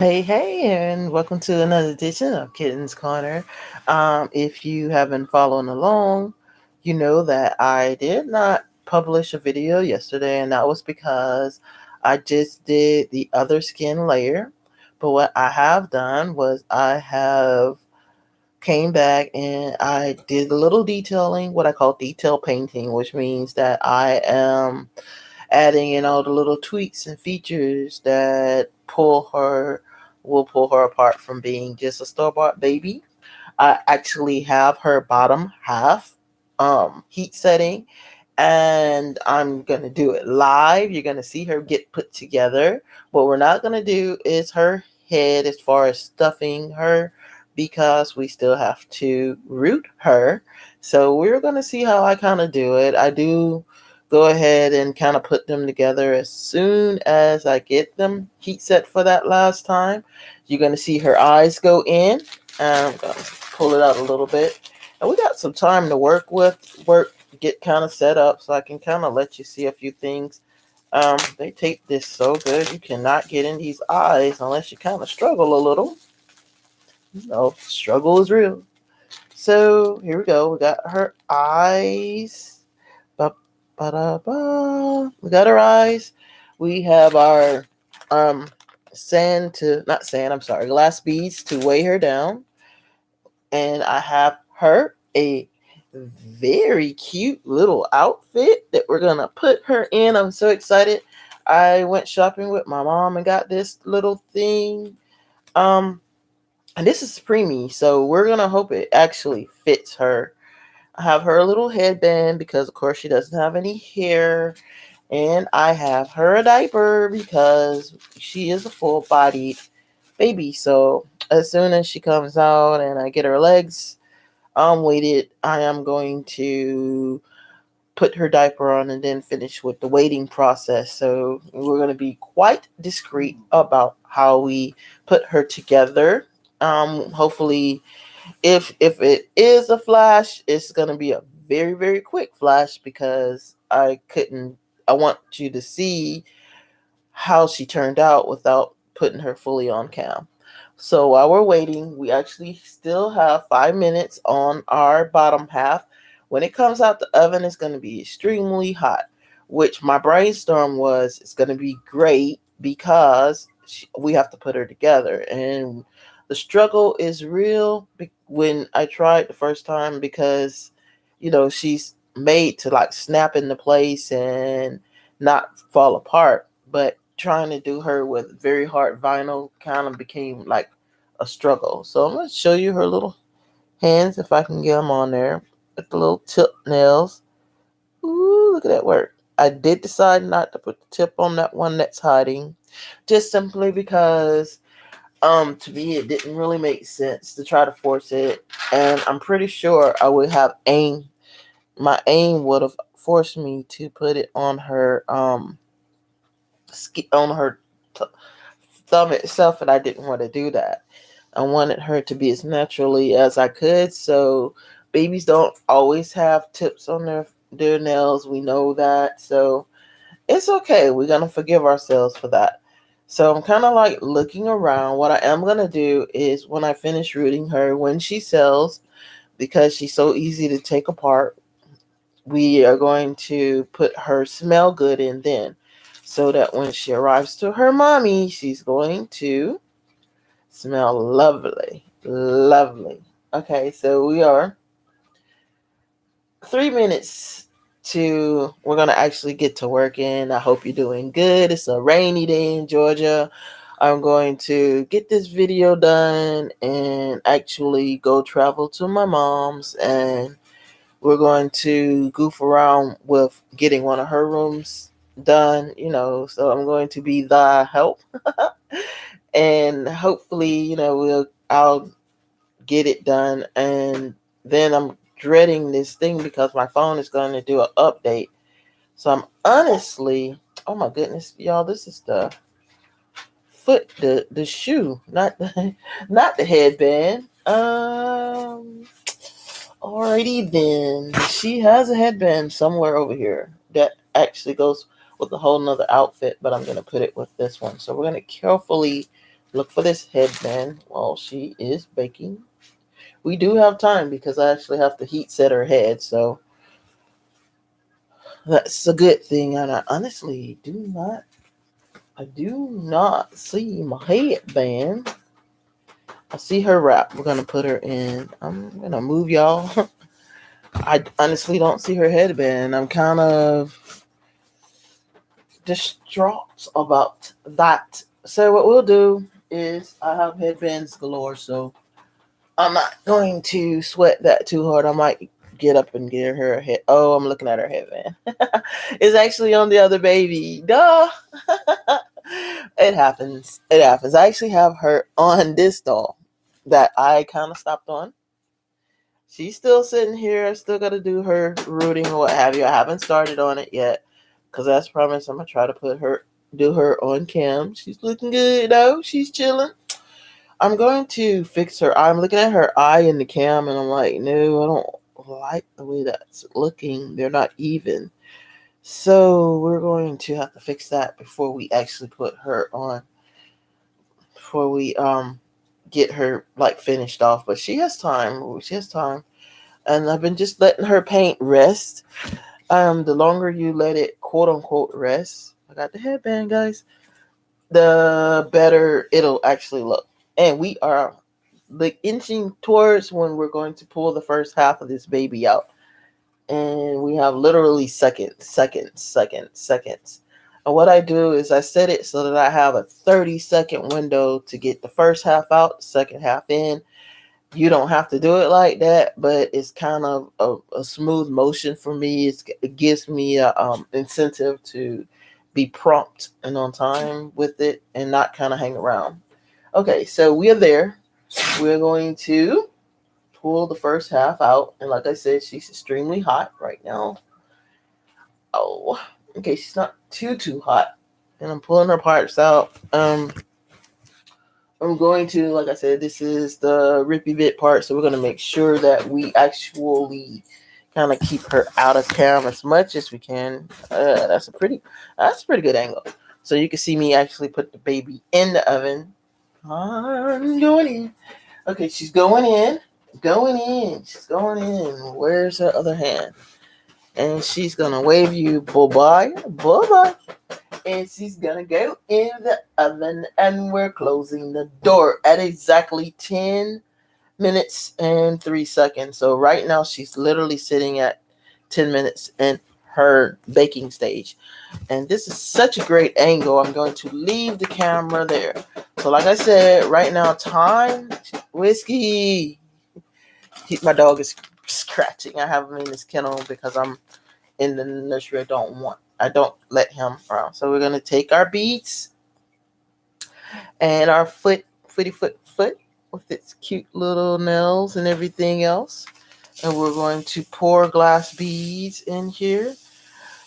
Hey, and welcome to another edition of Kitten's Corner. If you have been following along, you know that I did not publish a video yesterday, and that was because I just did the other skin layer. But what I have done was I have came back and I did a little detailing, what I call detail painting, which means that I am adding in all the little tweaks and features that will pull her apart from being just a store-bought baby. I actually have her bottom half heat setting, and I'm gonna do it live. You're gonna see her get put together. What we're not gonna do is her head as far as stuffing her because we still have to root her. So we're gonna see how I kind of do it. I do go ahead and kind of put them together as soon as I get them heat set for that last time. You're gonna see her eyes go in. I'm gonna pull it out a little bit. And we got some time to get kind of set up so I can kind of let you see a few things. They tape this so good you cannot get in these eyes unless you kind of struggle a little. Struggle is real. So here we go. We got her eyes. Ba, ba, da, ba. We got her eyes. We have our um glass beads to weigh her down. And I have her a very cute little outfit that we're gonna put her in. I'm so excited. I went shopping with my mom and got this little thing. Um, and this is preemie, so we're gonna hope it actually fits her. I have her a little headband because, of course, she doesn't have any hair, and I have her a diaper because she is a full-bodied baby. So as soon as she comes out and I get her legs weighted, I am going to put her diaper on and then finish with the waiting process. So we're going to be quite discreet about how we put her together. Hopefully, if it is a flash, it's going to be a very very quick flash because I want you to see how she turned out without putting her fully on cam. So while we're waiting, we actually still have 5 minutes on our bottom half. When it comes out the oven, it's going to be extremely hot, which my brainstorm was it's going to be great because we have to put her together. And the struggle is real when I tried the first time because, she's made to like snap into place and not fall apart. But trying to do her with very hard vinyl kind of became like a struggle. So I'm going to show you her little hands if I can get them on there with the little tip nails. Ooh, look at that work. I did decide not to put the tip on that one that's hiding, just simply because to me it didn't really make sense to try to force it, and I'm pretty sure I would have aim. My aim would have forced me to put it on her on her t- thumb itself, and I didn't want to do that. I wanted her to be as naturally as I could. So babies don't always have tips on their nails. We know that. So it's okay. We're gonna forgive ourselves for that. So I'm kind of like looking around. What I am gonna do is when I finish rooting her, when she sells, because she's so easy to take apart, we are going to put her smell good in then, so that when she arrives to her mommy, she's going to smell lovely. Lovely. Okay, so we are 3 minutes to we're gonna actually get to working. I hope you're doing good. It's a rainy day in Georgia. I'm going to get this video done and actually go travel to my mom's, and we're going to goof around with getting one of her rooms done, so I'm going to be the help. And hopefully, I'll get it done. And then I'm dreading this thing because my phone is going to do an update. So I'm honestly, oh my goodness, y'all, this is the the shoe, not the not the headband. Alrighty then. She has a headband somewhere over here that actually goes with a whole nother outfit, but I'm gonna put it with this one. So we're gonna carefully look for this headband while she is baking. We do have time because I actually have to heat set her head, so that's a good thing. And I do not see my headband. I see her wrap. We're gonna put her in. I'm gonna move y'all. I honestly don't see her headband. I'm kind of distraught about that. So what we'll do is I have headbands galore, so I'm not going to sweat that too hard. I might get up and get her a head. Oh, I'm looking at her headband. It's actually on the other baby. Duh. It happens. It happens. I actually have her on this doll that I kind of stopped on. She's still sitting here. I still got to do her rooting or what have you. I haven't started on it yet because as promised, I'm gonna try to do her on cam. She's looking good though. She's chilling. I'm going to fix her. I'm looking at her eye in the cam, and I'm like, no, I don't like the way that's looking. They're not even. So we're going to have to fix that before we actually put her on. Before we get her like finished off. But she has time. She has time. And I've been just letting her paint rest. The longer you let it quote unquote rest, I got the headband, guys, the better it'll actually look. And we are like inching towards when we're going to pull the first half of this baby out. And we have literally seconds. And what I do is I set it so that I have a 30-second window to get the first half out, second half in. You don't have to do it like that, but it's kind of a smooth motion for me. It gives me a incentive to be prompt and on time with it and not kind of hang around. Okay, so we are there. We're going to pull the first half out. And like I said, she's extremely hot right now. Oh, okay, she's not too hot. And I'm pulling her parts out. I'm going to, like I said, this is the rippy bit part, so we're going to make sure that we actually kind of keep her out of cam as much as we can. That's a pretty good angle. So you can see me actually put the baby in the oven. I'm going in. Okay, she's going in. She's going in. Where's her other hand? And she's going to wave you bye-bye. Bye-bye. And she's gonna go in the oven, and we're closing the door at exactly 10 minutes and 3 seconds. So right now she's literally sitting at 10 minutes in her baking stage. And this is such a great angle. I'm going to leave the camera there. So like I said, right now time, Whiskey. My dog is scratching. I have him in his kennel because I'm in the nursery. I don't let him around. So we're gonna take our beads and our foot with its cute little nails and everything else. And we're going to pour glass beads in here.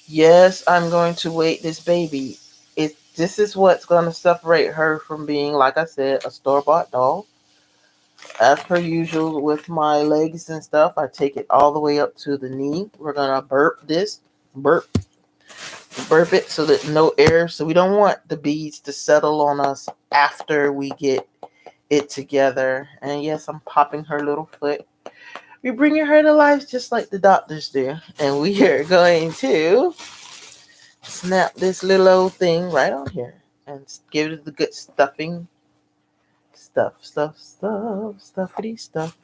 Yes, I'm going to weight this baby. This is what's going to separate her from being, like I said, a store-bought doll. As per usual with my legs and stuff, I take it all the way up to the knee. We're going to burp it so that no air. So we don't want the beads to settle on us after we get it together. And yes, I'm popping her little foot. We're bringing her to life just like the doctors do. And we are going to snap this little old thing right on here and give it the good stuffing. Stuffity stuff.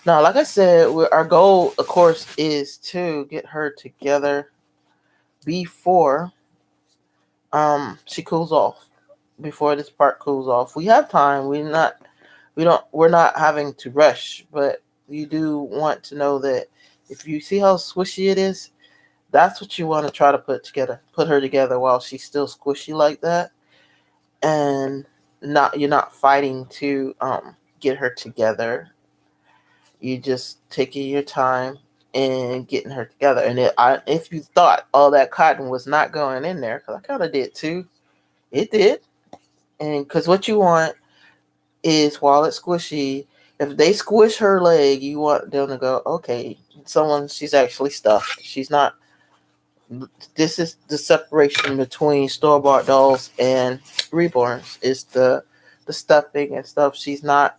Now, like I said, our goal, of course, is to get her together before she cools off. Before this part cools off, we have time. We're not having to rush, but you do want to know that if you see how squishy it is, that's what you want to try to put her together while she's still squishy like that, and you're not fighting to get her together. You just taking your time and getting her together. And if you thought all that cotton was not going in there, because I kind of did too, it did. And because what you want is while it's squishy, if they squish her leg, you want them to go, okay, she's actually stuffed. She's not. This is the separation between store-bought dolls and reborns. Is the the stuffing and stuff. She's not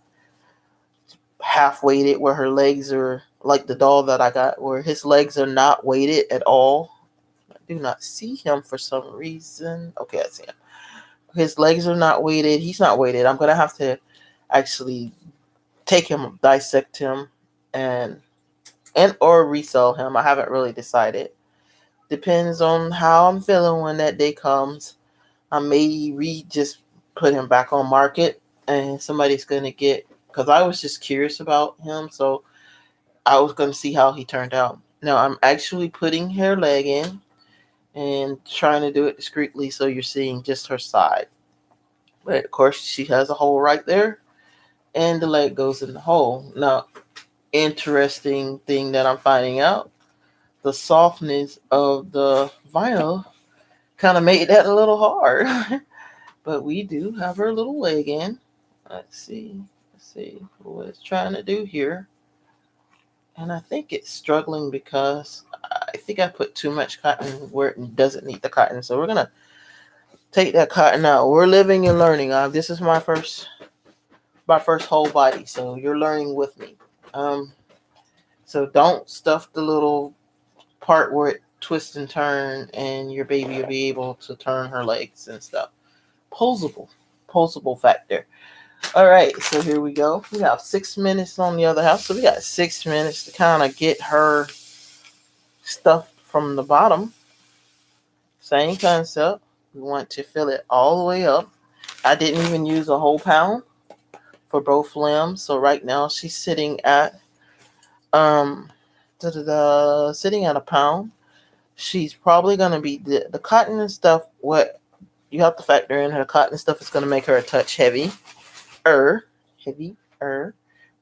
half weighted where her legs are like the doll that I got, where his legs are not weighted at all. I do not see him for some reason. Okay, I see him. His legs are not weighted. He's not weighted. I'm gonna have to actually take him, dissect him, and or resell him. I haven't really decided. Depends on how I'm feeling when that day comes. I may just put him back on market, and somebody's gonna get, because I was just curious about him, so I was gonna see how he turned out. Now I'm actually putting her leg in and trying to do it discreetly, so you're seeing just her side. But of course, she has a hole right there, and the leg goes in the hole. Now, interesting thing that I'm finding out, the softness of the vinyl kind of made that a little hard. But we do have her little leg in. Let's see. Let's see what it's trying to do here. And I think it's struggling because I think I put too much cotton where it doesn't need the cotton. So we're going to take that cotton out. We're living and learning. This is my first whole body. So you're learning with me. So don't stuff the little part where it twists and turn and your baby will be able to turn her legs and stuff. Posable factor. All right, so here we go. We have 6 minutes on the other house, so we got 6 minutes to kind of get her stuff from the bottom. Same concept. We want to fill it all the way up. I didn't even use a whole pound for both limbs, so right now she's sitting at sitting at a pound. She's probably gonna be the cotton and stuff. What you have to factor in, her cotton stuff is gonna make her a touch heavy. Heavier,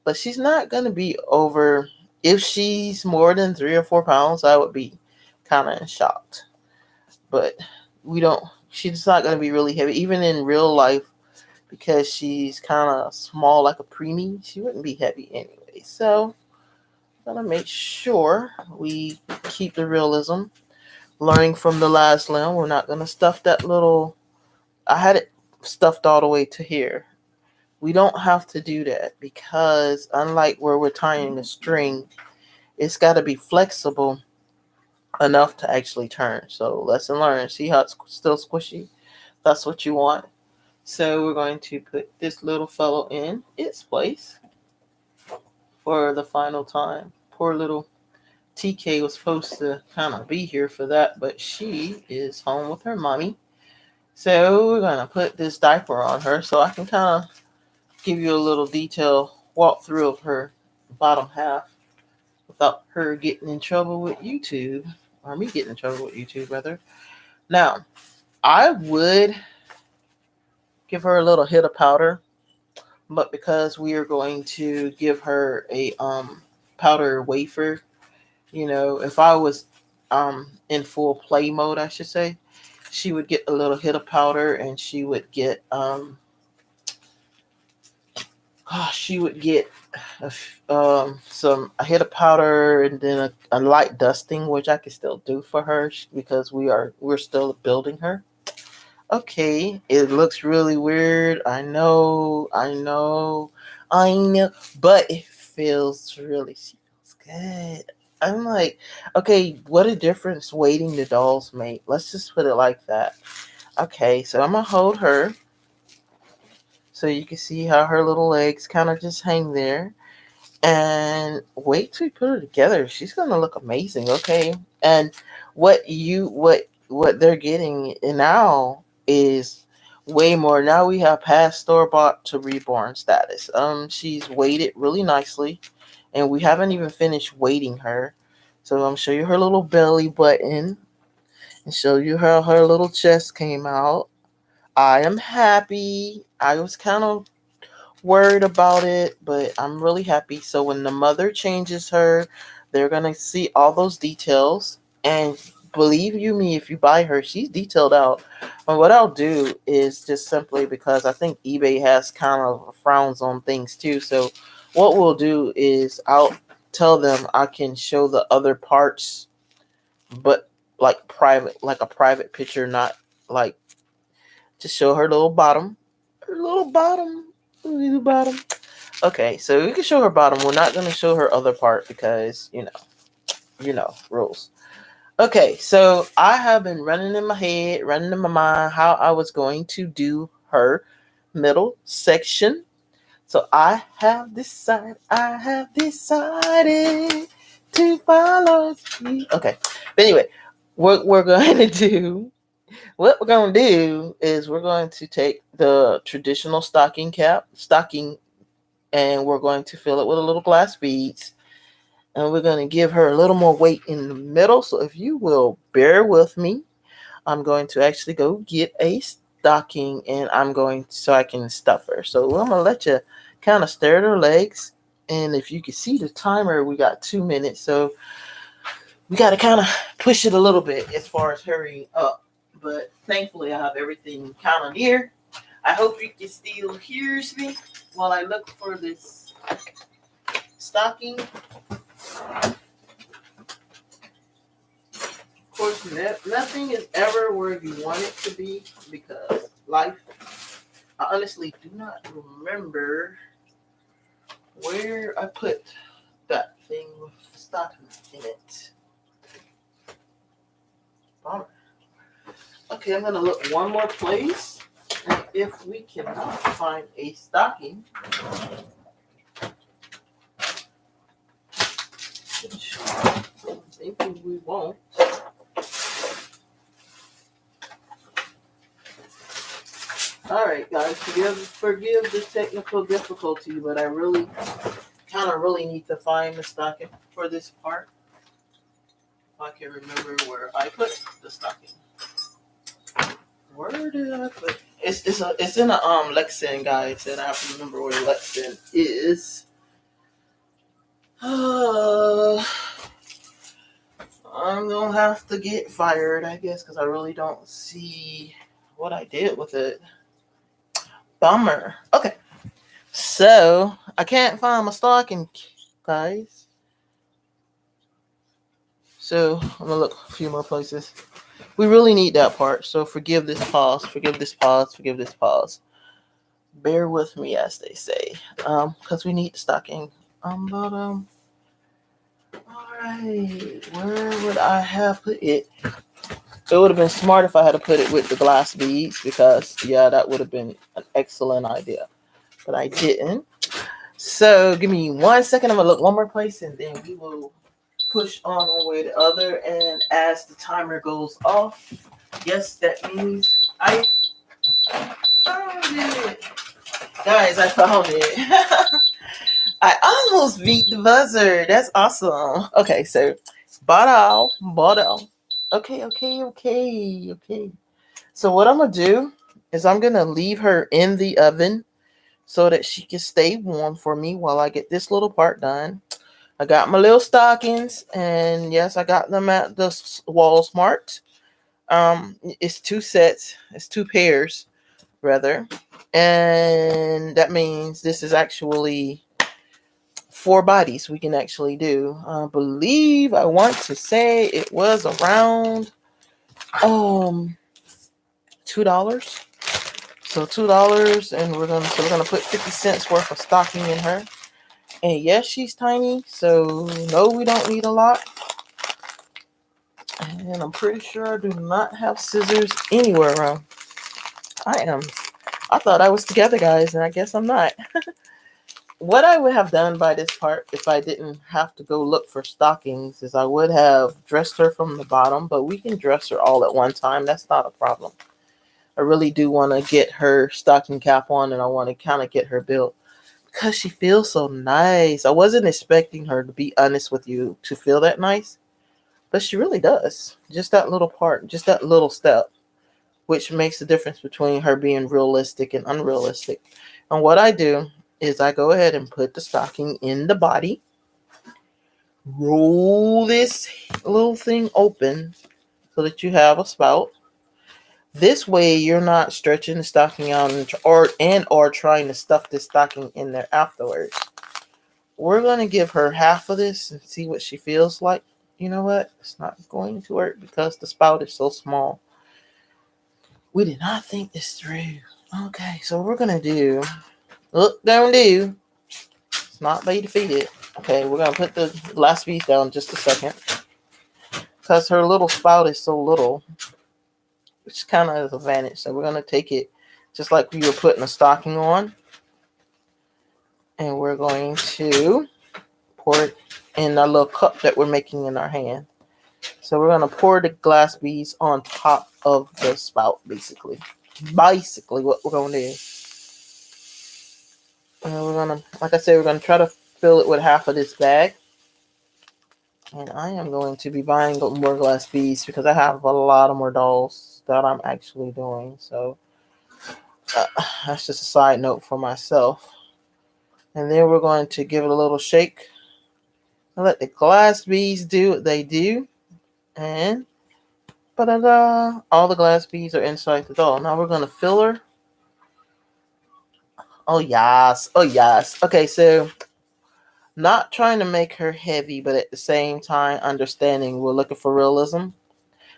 but she's not gonna be over. If she's more than 3 or 4 pounds, I would be kind of shocked. But we don't. She's not gonna be really heavy, even in real life, because she's kind of small, like a preemie. She wouldn't be heavy anyway. So I'm gonna make sure we keep the realism. Learning from the last limb, we're not gonna stuff that little. I had it stuffed all the way to here. We don't have to do that because unlike where we're tying a string, it's got to be flexible enough to actually turn. So lesson learned. See how it's still squishy? That's what you want. So we're going to put this little fellow in its place for the final time. Poor little TK was supposed to kind of be here for that, but she is home with her mommy. So we're going to put this diaper on her so I can kind of give you a little detail walkthrough of her bottom half without her getting in trouble with YouTube, or me getting in trouble with YouTube rather. Now, I would give her a little hit of powder, but because we are going to give her a powder wafer, if I was in full play mode, I should say, she would get a little hit of powder and she would get a hit of powder and then a light dusting, which I can still do for her because we're still building her. Okay, it looks really weird. I know, but it feels good. I'm like, okay, what a difference waiting the dolls make. Let's just put it like that. Okay, so I'm gonna hold her so you can see how her little legs kind of just hang there. And wait till we put her together. She's gonna look amazing, okay? And what they're getting now is way more. Now we have past store bought to reborn status. She's weighted really nicely, and we haven't even finished weighting her. So I'm gonna show you her little belly button and show you how her little chest came out. I am happy. I was kind of worried about it, but I'm really happy. So when the mother changes her, they're gonna see all those details. And believe you me, if you buy her, she's detailed out. And what I'll do is just simply because I think eBay has kind of frowns on things too. So what we'll do is I'll tell them I can show the other parts, but like a private picture, not like to show her little bottom, her little bottom. Little bottom. Okay, so we can show her bottom. We're not going to show her other part because, rules. Okay, so I have been running in my head, running in my mind how I was going to do her middle section. So I have decided to follow you. Okay, but anyway, what we're going to do, is we're going to take the traditional stocking, and we're going to fill it with a little glass beads, and we're going to give her a little more weight in the middle. So if you will bear with me, I'm going to actually go get a stocking, and so I can stuff her. So I'm going to let you kind of stare at her legs. And if you can see the timer, we got 2 minutes. So we got to kind of push it a little bit as far as hurrying up. But thankfully, I have everything kind of near. I hope you can still hear me while I look for this stocking. Of course, nothing is ever where you want it to be because life. I honestly do not remember where I put that thing with the stocking in it. Bummer. Okay, I'm gonna look one more place, and if we cannot find a stocking, which I'm thinking we won't. Alright guys, forgive the technical difficulty, but I really need to find the stocking for this part. If I can remember where I put the stocking. Where did I put it? It's in a Lexington, guys, and I have to remember where Lexington is. I'm gonna have to get fired, I guess, because I really don't see what I did with it. Bummer. Okay. So, I can't find my stocking, guys. So, I'm going to look a few more places. We really need that part. So, forgive this pause. Bear with me, as they say. Because we need the stocking. Alright. Where would I have put it? It would have been smart if I had to put it with the glass beads because, that would have been an excellent idea. But I didn't. So give me 1 second. I'm going to look one more place and then we will push on one way or the other. And as the timer goes off, yes, that means I found it. Guys, I found it. I almost beat the buzzer. That's awesome. Okay, so bottle. Okay. So what I'm going to do is I'm going to leave her in the oven so that she can stay warm for me while I get this little part done. I got my little stockings, and yes, I got them at the Walmart. It's 2 sets. It's 2 pairs, rather. And that means this is actually 4 bodies we can actually do. I believe I want to say it was around $2. So $2, and we're gonna put 50 cents worth of stocking in her. And yes, she's tiny, so no, we don't need a lot. And I'm pretty sure I do not have scissors anywhere around. I thought I was together, guys, and I guess I'm not. What I would have done by this part, if I didn't have to go look for stockings, is I would have dressed her from the bottom, but we can dress her all at one time. That's not a problem. I really do want to get her stocking cap on, and I want to kind of get her built because she feels so nice. I wasn't expecting her, to be honest with you, to feel that nice, but she really does. Just that little part, just that little step, which makes the difference between her being realistic and unrealistic. And what I do is I go ahead and put the stocking in the body, roll this little thing open so that you have a spout. This way, you're not stretching the stocking out or trying to stuff this stocking in there afterwards. We're going to give her half of this and see what she feels like. You know what? It's not going to work because the spout is so small. We did not think this through. Okay, so we're gonna do. Look, don't do. It's not be defeated. Okay, we're gonna put the last piece down just a second because her little spout is so little, which kind of is an advantage. So we're gonna take it just like we were putting a stocking on, and we're going to pour it in our little cup that we're making in our hand. So we're gonna pour the glass beads on top of the spout, basically. Basically, what we're gonna do. And we're gonna, like I said, we're gonna try to fill it with half of this bag. And I am going to be buying more glass beads because I have a lot of more dolls that I'm actually doing. So uh, that's just a side note for myself. And then we're going to give it a little shake and let the glass beads do what they do. And ba-da-da, all the glass beads are inside the doll. Now we're going to fill her. Oh, yes. Oh, yes. Okay, so not trying to make her heavy, but at the same time, understanding we're looking for realism.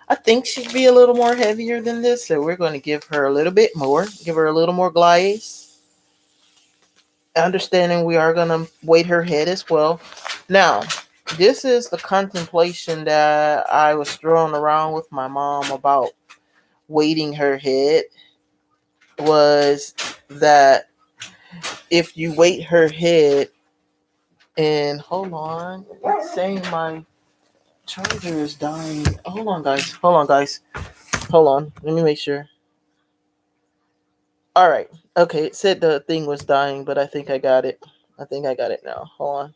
I think she'd be a little more heavier than this, so we're going to give her a little bit more. Give her a little more glaze. Understanding we are going to weight her head as well. Now, this is the contemplation that I was throwing around with my mom about weighting her head, was that if you weight her head, and hold on, it's saying my charger is dying. Hold on, guys. Hold on, guys. Hold on. Let me make sure. All right. Okay. It said the thing was dying, but I think I got it. I think I got it now. Hold on.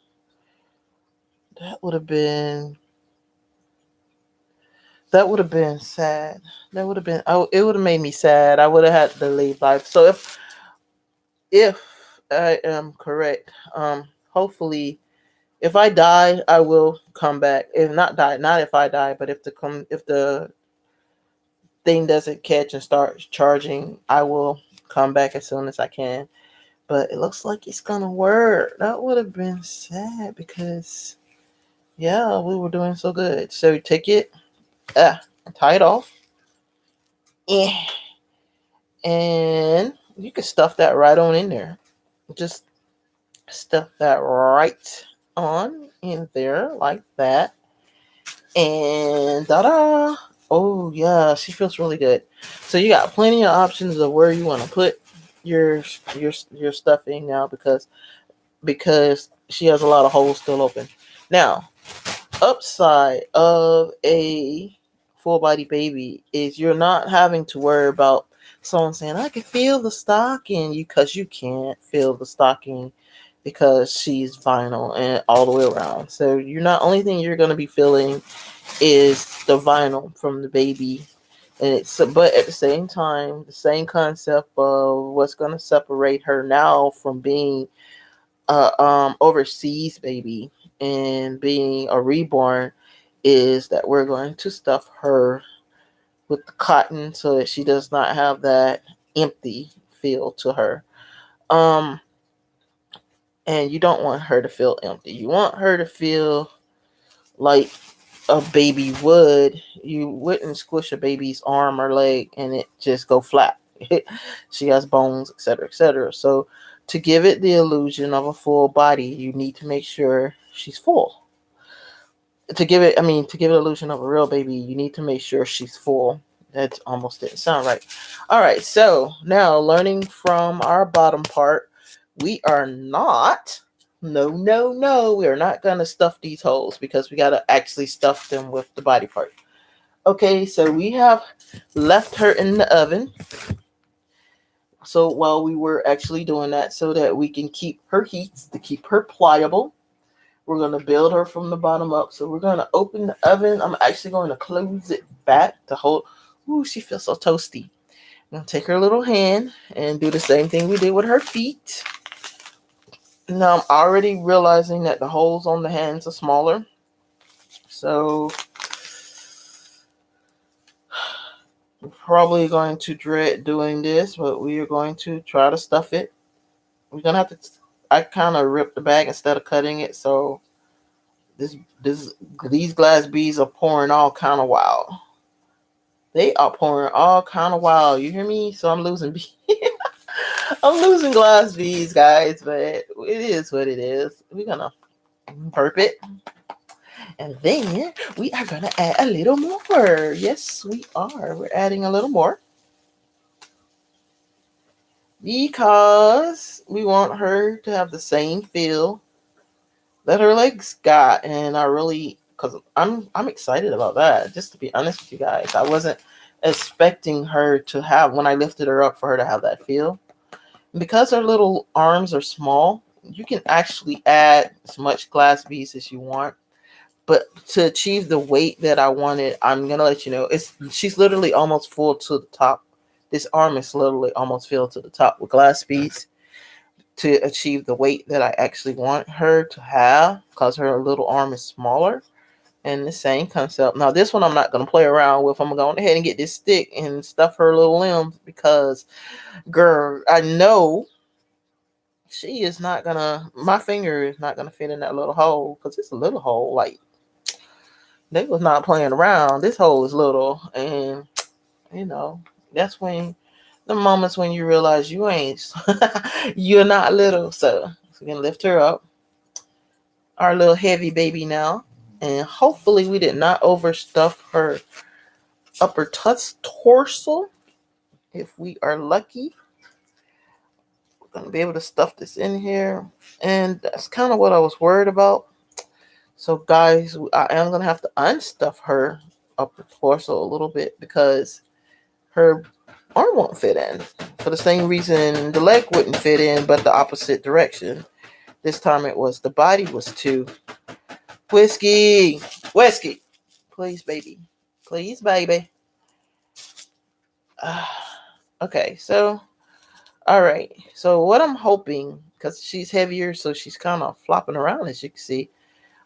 That would have been. That would have been sad. That would have been. Oh, it would have made me sad. I would have had to leave life. So if I am correct, hopefully, if I die, I will come back. If not die, not if I die, but if the thing doesn't catch and start charging, I will come back as soon as I can. But it looks like it's gonna work. That would have been sad because yeah, we were doing so good. So take it, tie it off, yeah, and you can stuff that right on in there. Just stuff that right on in there like that, and da-da. Oh yeah, she feels really good. So you got plenty of options of where you want to put your your stuffing now because she has a lot of holes still open. Now, upside of a full body baby is you're not having to worry about someone saying I can feel the stocking you, because you can't feel the stocking because she's vinyl and all the way around. So you're not, only thing you're going to be feeling is the vinyl from the baby. And it's, but at the same time, the same concept of what's going to separate her now from being overseas baby and being a reborn is that we're going to stuff her with the cotton so that she does not have that empty feel to her. Um, and you don't want her to feel empty. You want her to feel like a baby would. You wouldn't squish a baby's arm or leg and it just go flat. She has bones, etc., etc. So to give it the illusion of a full body, you need to make sure she's full. To give it illusion of a real baby, you need to make sure she's full. That almost didn't sound right. All right, so now learning from our bottom part, we are not, no, no, no, we are not going to stuff these holes because we got to actually stuff them with the body part. Okay, so we have left her in the oven. So while we were actually doing that, so that we can keep her heat, to keep her pliable, we're going to build her from the bottom up. So we're going to open the oven. I'm actually going to close it back to hold. Ooh, she feels so toasty. I'm going to take her little hand and do the same thing we did with her feet. Now I'm already realizing that the holes on the hands are smaller. So we're probably going to dread doing this, but we are going to try to stuff it. We're going to have to, I kind of ripped the bag instead of cutting it. So this these glass beads are pouring all kind of wild. They are pouring all kind of wild. You hear me? So I'm losing beads. I'm losing glass beads, guys, but it is what it is. We're gonna burp it, and then we are gonna add a little more. Yes, we are. We're adding a little more because we want her to have the same feel that her legs got, and I really, because I'm excited about that. Just to be honest with you guys, I wasn't expecting her to have, when I lifted her up, for her to have that feel. Because her little arms are small, you can actually add as much glass beads as you want. But to achieve the weight that I wanted, I'm gonna let you know, she's literally almost full to the top. This arm is literally almost filled to the top with glass beads to achieve the weight that I actually want her to have, because her little arm is smaller. And the same concept. Now, this one I'm not going to play around with. I'm going to go ahead and get this stick and stuff her little limbs because, girl, I know she is not going to, my finger is not going to fit in that little hole because it's a little hole. Like, they was not playing around. This hole is little. And, you know, that's when the moments when you realize you ain't, you're not little. So we're going to lift her up. Our little heavy baby now. And hopefully we did not overstuff her upper torso. If we are lucky, we're going to be able to stuff this in here. And that's kind of what I was worried about. So, guys, I am going to have to unstuff her upper torso a little bit because her arm won't fit in. For the same reason the leg wouldn't fit in, but the opposite direction. This time it was the body was too. Whiskey. Please, baby. Please, baby. Okay, so, all right. So what I'm hoping, because she's heavier, so she's kind of flopping around, as you can see,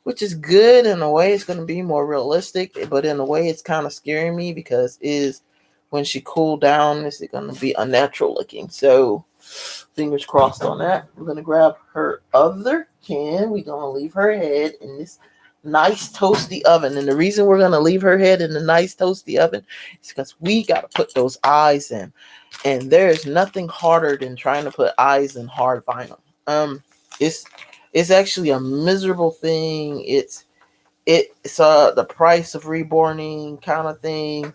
which is good in a way. It's going to be more realistic, but in a way it's kind of scaring me because is when she cooled down, is it going to be unnatural looking? So fingers crossed on that. I'm going to grab her other can. We're going to leave her head in this nice toasty oven. And the reason we're going to leave her head in the nice toasty oven is because we got to put those eyes in. And there's nothing harder than trying to put eyes in hard vinyl. It's actually a miserable thing. It's the price of reborning kind of thing.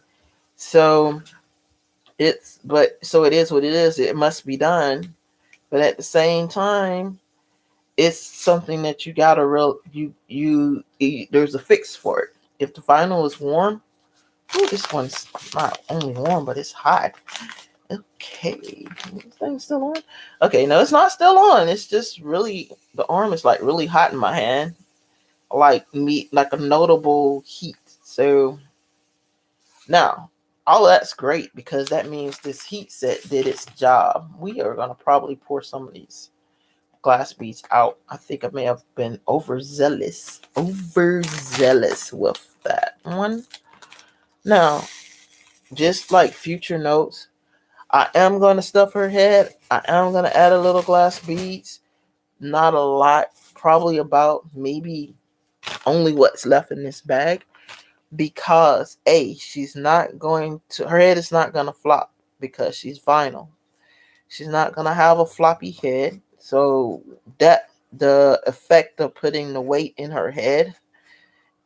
So it is what it is. It must be done. But at the same time, it's something that you gotta there's a fix for it. If the vinyl is warm, this one's not only warm, but it's hot. Okay, this thing's still on. Okay, no, it's not still on. It's just really, the arm is like really hot in my hand, like a notable heat. So now all that's great because that means this heat set did its job. We are gonna probably pour some of these glass beads out. I think I may have been overzealous with that one. Now, just like future notes, I am going to stuff her head. I am going to add a little glass beads. Not a lot. Probably about maybe only what's left in this bag. Because she's not going to, her head is not going to flop because she's vinyl. She's not going to have a floppy head. So that the effect of putting the weight in her head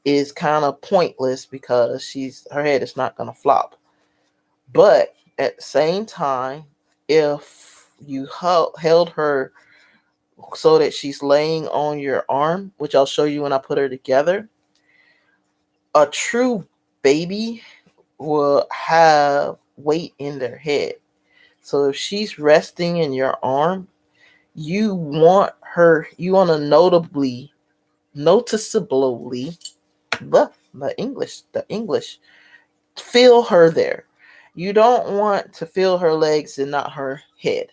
is kind of pointless because her head is not going to flop. But at the same time, if you held her so that she's laying on your arm, which I'll show you when I put her together, a true baby will have weight in their head. So if she's resting in your arm, you want to noticeably, the English, feel her there. You don't want to feel her legs and not her head.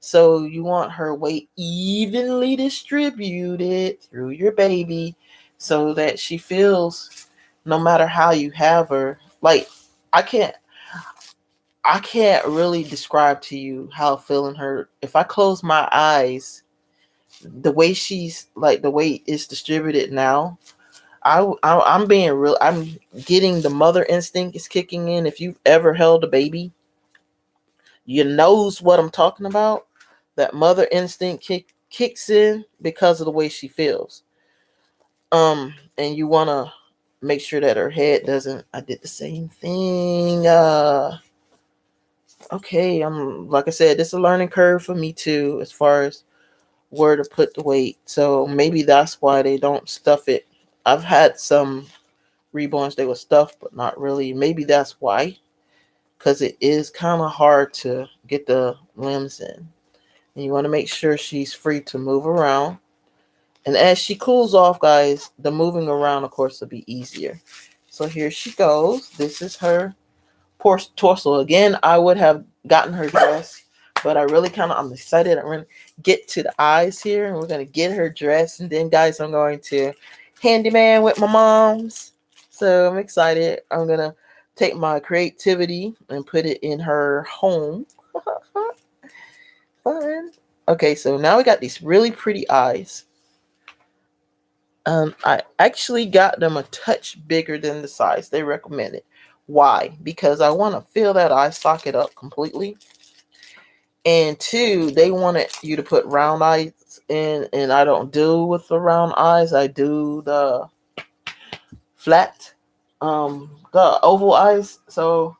So you want her weight evenly distributed through your baby so that she feels, no matter how you have her, like I can't really describe to you how feeling her. If I close my eyes, the way the way it's distributed now, I'm being real. I'm getting the mother instinct is kicking in. If you've ever held a baby, you knows what I'm talking about. That mother instinct kicks in because of the way she feels. And you want to make sure that her head doesn't. I did the same thing. Okay, I'm like I said, this is a learning curve for me too, as far as where to put the weight. So maybe that's why they don't stuff it. I've had some reborns they were stuffed, but not really. Maybe that's why, because it is kind of hard to get the limbs in. And you want to make sure she's free to move around. And as she cools off, guys, the moving around, of course, will be easier. So here she goes. This is her torso. Again, I would have gotten her dressed, but I'm excited. I'm going to get to the eyes here, and we're going to get her dressed. And then, guys, I'm going to handyman with my moms. So I'm excited. I'm going to take my creativity and put it in her home. Fun. Okay, so now we got these really pretty eyes. I actually got them a touch bigger than the size they recommended. Why? Because I want to fill that eye socket up completely. And two, they wanted you to put round eyes in, and I don't do with the round eyes. I do the flat, the oval eyes. So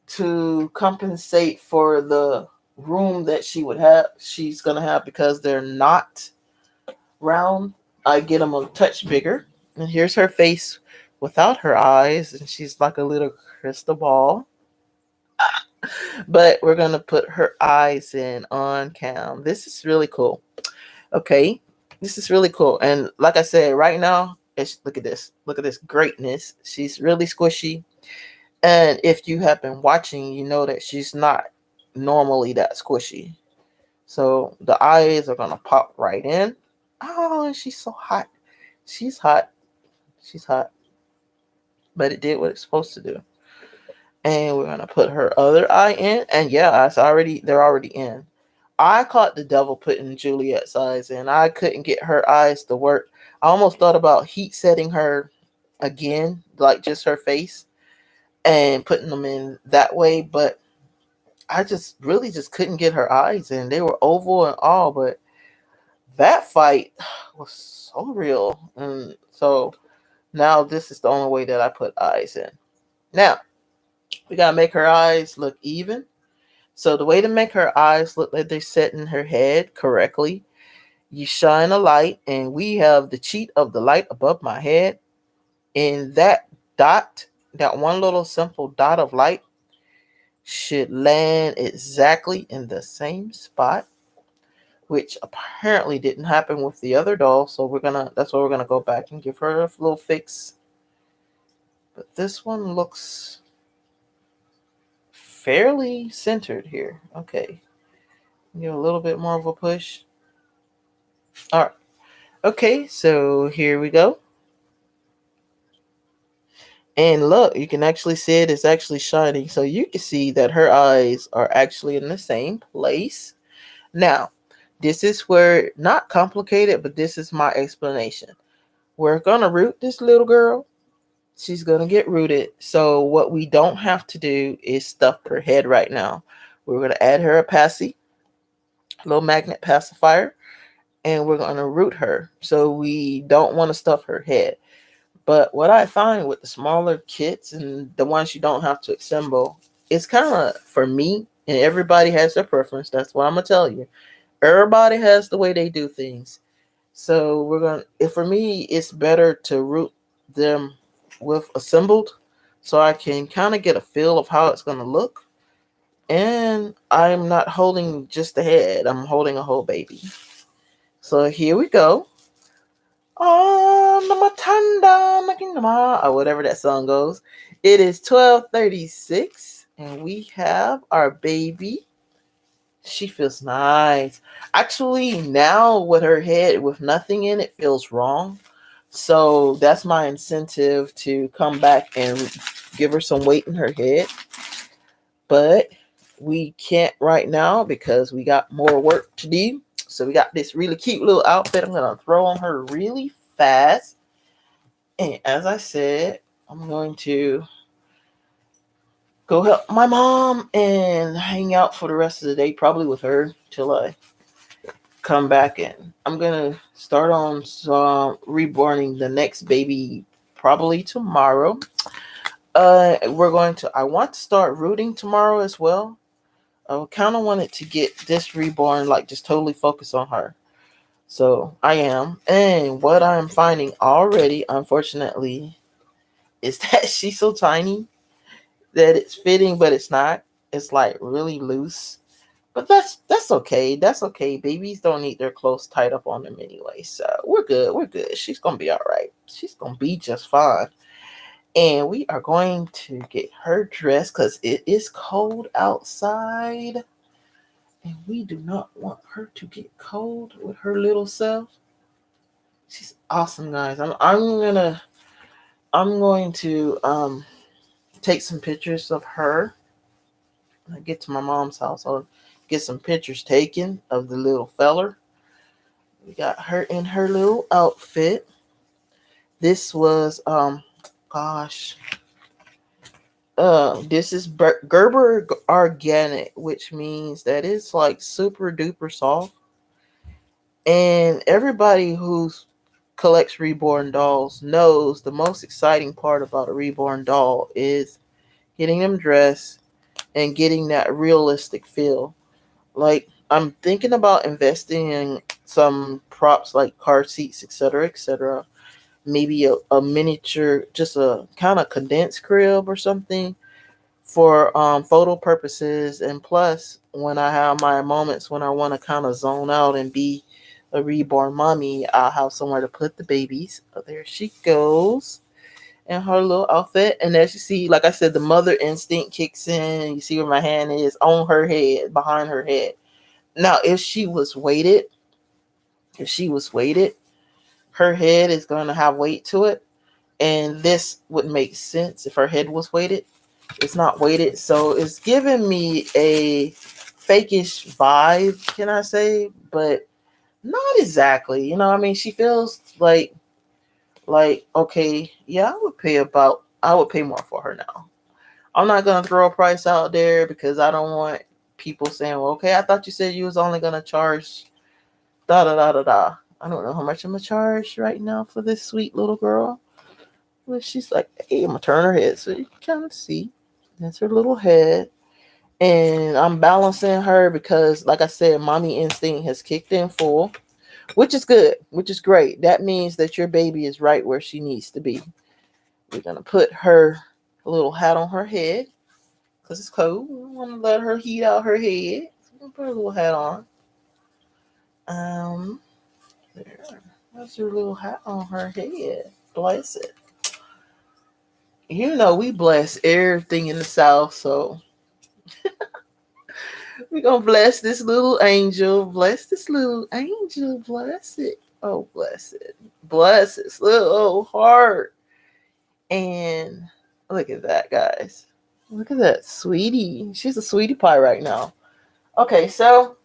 to compensate for the room that she's gonna have, because they're not round, I get them a touch bigger. And here's her face without her eyes, and she's like a little crystal ball. But we're gonna put her eyes in on cam. This is really cool. Okay, this is really cool. And like I said, right now, look at this. Look at this greatness. She's really squishy. And if you have been watching, you know that she's not normally that squishy. So the eyes are gonna pop right in. Oh, she's so hot. She's hot. She's hot. But it did what it's supposed to do. And we're gonna put her other eye in. And yeah, they're already in. I caught the devil putting Juliet's eyes in. I couldn't get her eyes to work. I almost thought about heat setting her again, like just her face, and putting them in that way, but I just really just couldn't get her eyes in. They were oval and all, but that fight was so real. And so now this is the only way that I put eyes in. Now, we gotta make her eyes look even. So the way to make her eyes look like they're set in her head correctly, you shine a light, and we have the cheat of the light above my head. And that dot, that one little simple dot of light, should land exactly in the same spot, which apparently didn't happen with the other doll. So that's why we're gonna go back and give her a little fix. But this one looks fairly centered here. Okay, give a little bit more of a push. All right. Okay, so here we go. And look, you can actually see it's actually shining. So you can see that her eyes are actually in the same place. Now, this is where, not complicated, but this is my explanation. We're going to root this little girl. She's going to get rooted. So what we don't have to do is stuff her head right now. We're going to add her a passy, little magnet pacifier, and we're going to root her. So we don't want to stuff her head. But what I find with the smaller kits and the ones you don't have to assemble, it's kind of, for me, and everybody has their preference. That's what I'm going to tell you. Everybody has the way they do things. So for me, it's better to root them with assembled, so I can kind of get a feel of how it's going to look. And I'm not holding just the head. I'm holding a whole baby. So here we go. Or whatever that song goes. It is 12:36, and we have our baby. She feels nice. Actually, now with her head with nothing in it feels wrong. So that's my incentive to come back and give her some weight in her head. But we can't right now because we got more work to do. So we got this really cute little outfit I'm going to throw on her really fast. And as I said, I'm going to go help my mom and hang out for the rest of the day, probably with her till I come back in. I'm gonna start on some reborning the next baby probably tomorrow. I want to start rooting tomorrow as well. I kind of wanted to get this reborn, like just totally focus on her. So I am. And what I'm finding already, unfortunately, is that she's so tiny that it's fitting, but it's not. It's like really loose. But that's okay. That's okay. Babies don't need their clothes tied up on them anyway. So we're good. We're good. She's gonna be all right. She's gonna be just fine. And we are going to get her dressed because it is cold outside. And we do not want her to get cold with her little self. She's awesome, guys. I'm going to take some pictures of her. When I get to my mom's house, I'll get some pictures taken of the little feller. We got her in her little outfit. This was gosh. This is Gerber Organic, which means that it's like super duper soft. And everybody who collects reborn dolls knows the most exciting part about a reborn doll is getting them dressed and getting that realistic feel. Like I'm thinking about investing in some props like car seats, etc., etc. Maybe a miniature, just a kind of condensed crib or something for photo purposes. And plus, when I have my moments when I want to kind of zone out and be a reborn mommy, I'll have somewhere to put the babies. Oh, there she goes in her little outfit. And as you see, like I said, the mother instinct kicks in. You see where my hand is on her head, behind her head. Now, if she was weighted, her head is going to have weight to it. And this would make sense if her head was weighted. It's not weighted. So it's giving me a fakish vibe, can I say? But not exactly. You know, I mean, she feels like okay, yeah, I would pay more for her now. I'm not gonna throw a price out there because I don't want people saying, well, okay, I thought you said you was only gonna charge da da da da da. I don't know how much I'm gonna charge right now for this sweet little girl. But she's like, hey, I'm gonna turn her head so you can kind of see. That's her little head. And I'm balancing her because, like I said, mommy instinct has kicked in full, which is good, which is great. That means that your baby is right where she needs to be. We're gonna put her little hat on her head because it's cold. We want to let her heat out her head. So we're gonna put her little hat on. There. That's her little hat on her head. Bless it. You know we bless everything in the South, so we're gonna bless this little angel. Bless this little angel. Bless it. Oh, bless it. Bless its little heart. And look at that, guys. Look at that sweetie. She's a sweetie pie right now. Okay, so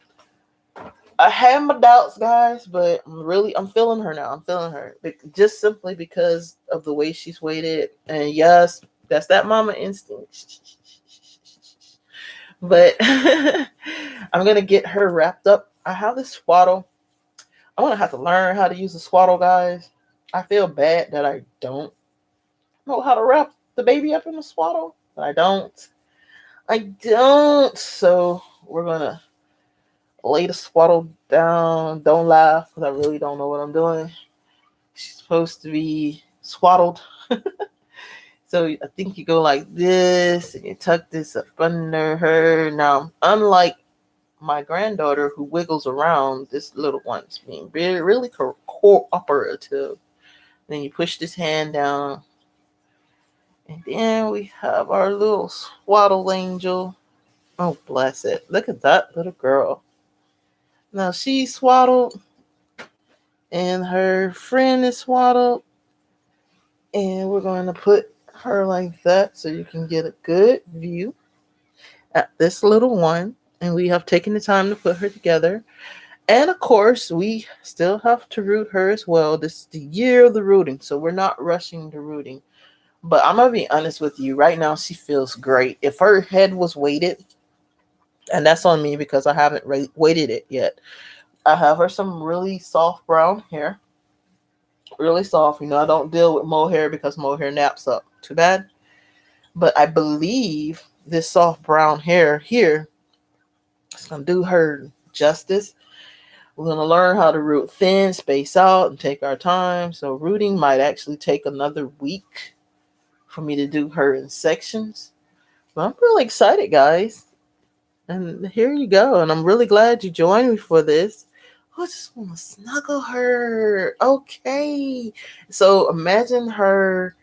I have my doubts, guys, but I'm feeling her now. I'm feeling her just simply because of the way she's weighted. And yes, that's that mama instinct. But I'm gonna get her wrapped up. I have this swaddle. I'm gonna have to learn how to use a swaddle, guys. I feel bad that I don't know how to wrap the baby up in a swaddle, but I don't. I don't. So we're gonna lay the swaddle down. Don't laugh because I really don't know what I'm doing. She's supposed to be swaddled. So I think you go like this and you tuck this up under her. Now, unlike my granddaughter who wiggles around, this little one's being really, really cooperative. Then you push this hand down. And then we have our little swaddle angel. Oh, bless it. Look at that little girl. Now she's swaddled, and her friend is swaddled. And we're going to put her like that so you can get a good view at this little one. And we have taken the time to put her together. And of course, we still have to root her as well. This is the year of the rooting, so we're not rushing the rooting. But I'm going to be honest with you. Right now, she feels great. If her head was weighted, And that's on me because I haven't weighted it yet. I have her some really soft brown hair, really soft. I don't deal with mohair because mohair naps up. Too bad. But I believe this soft brown hair here is gonna do her justice. We're gonna learn how to root thin, space out, and take our time. So rooting might actually take another week for me to do her in sections. But I'm really excited, guys. And here you go. And I'm really glad you joined me for this. I just want to snuggle her. Okay. So imagine her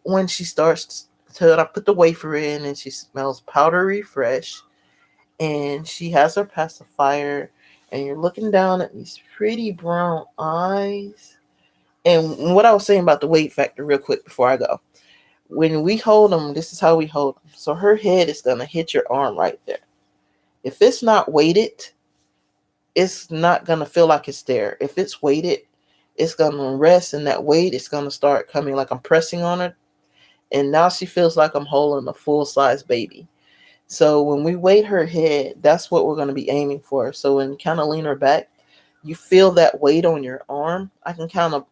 when she starts to I put the wafer in and she smells powdery fresh and she has her pacifier and you're looking down at these pretty brown eyes. And what I was saying about the weight factor real quick before I go. When we hold them, this is how we hold them. So her head is going to hit your arm right there. If it's not weighted, it's not going to feel like it's there. If it's weighted, it's going to rest and that weight is going to start coming like I'm pressing on her. And now she feels like I'm holding a full-size baby. So when we weight her head, that's what we're going to be aiming for. So when you kind of lean her back, you feel that weight on your arm. I can kind of,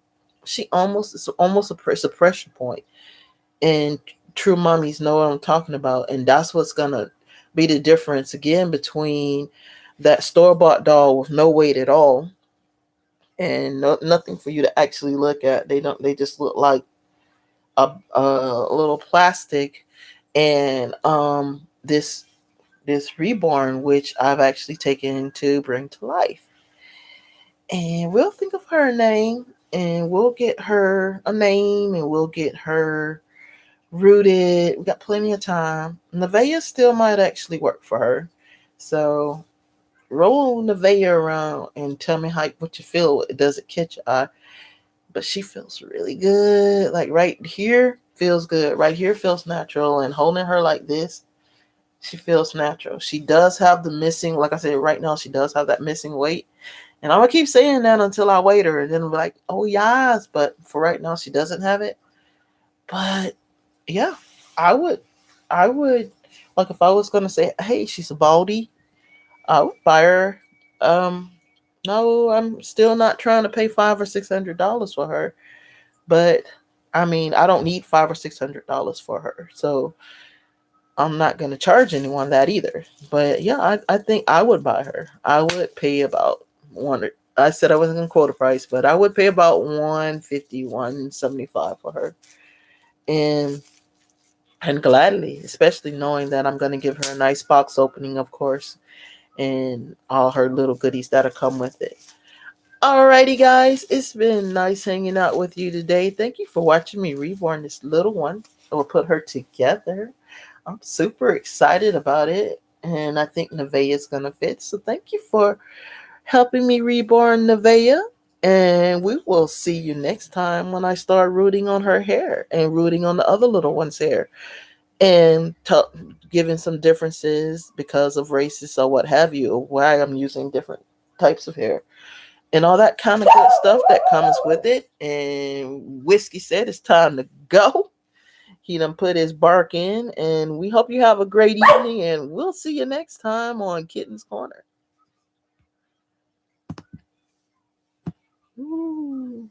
it's almost a pressure point. And true mommies know what I'm talking about. And that's what's going to be the difference again between that store-bought doll with no weight at all and nothing for you to actually look at. They just look like a little plastic. And this reborn, which I've actually taken to bring to life. And we'll think of her a name and we'll get her a name and we'll get her rooted. We got plenty of time. Nevaeh still might actually work for her. So roll Nevaeh around and tell me what you feel. Does it catch your eye? But she feels really good. Like right here feels good. Right here feels natural. And holding her like this, she feels natural. She does have the missing, like I said, right now she does have that missing weight. And I'm gonna keep saying that until I weight her. And then I'll be like, oh yes. But for right now, she doesn't have it. But yeah, I would like if I was gonna say, hey, she's a baldy, I would buy her. Um, no, I'm still not trying to pay $500 or $600 for her. But I mean, I don't need $500 or $600 for her. So I'm not gonna charge anyone that either. But yeah, I think I would buy her. I would pay about one. I said I wasn't gonna quote a price, but I would pay about 150, 175 for her. And gladly, especially knowing that I'm gonna give her a nice box opening, of course, and all her little goodies that'll come with it. Alrighty, guys, it's been nice hanging out with you today. Thank you for watching me reborn this little one or put her together. I'm super excited about it, and I think Nevaeh is gonna fit. So thank you for helping me reborn Nevaeh, and we will see you next time when I start rooting on her hair and rooting on the other little one's hair and giving some differences because of races or what have you, why I'm using different types of hair and all that kind of good stuff that comes with it. And Whiskey said it's time to go. He done put his bark in, and we hope you have a great evening, and we'll see you next time on Kitten's Corner. Ooh.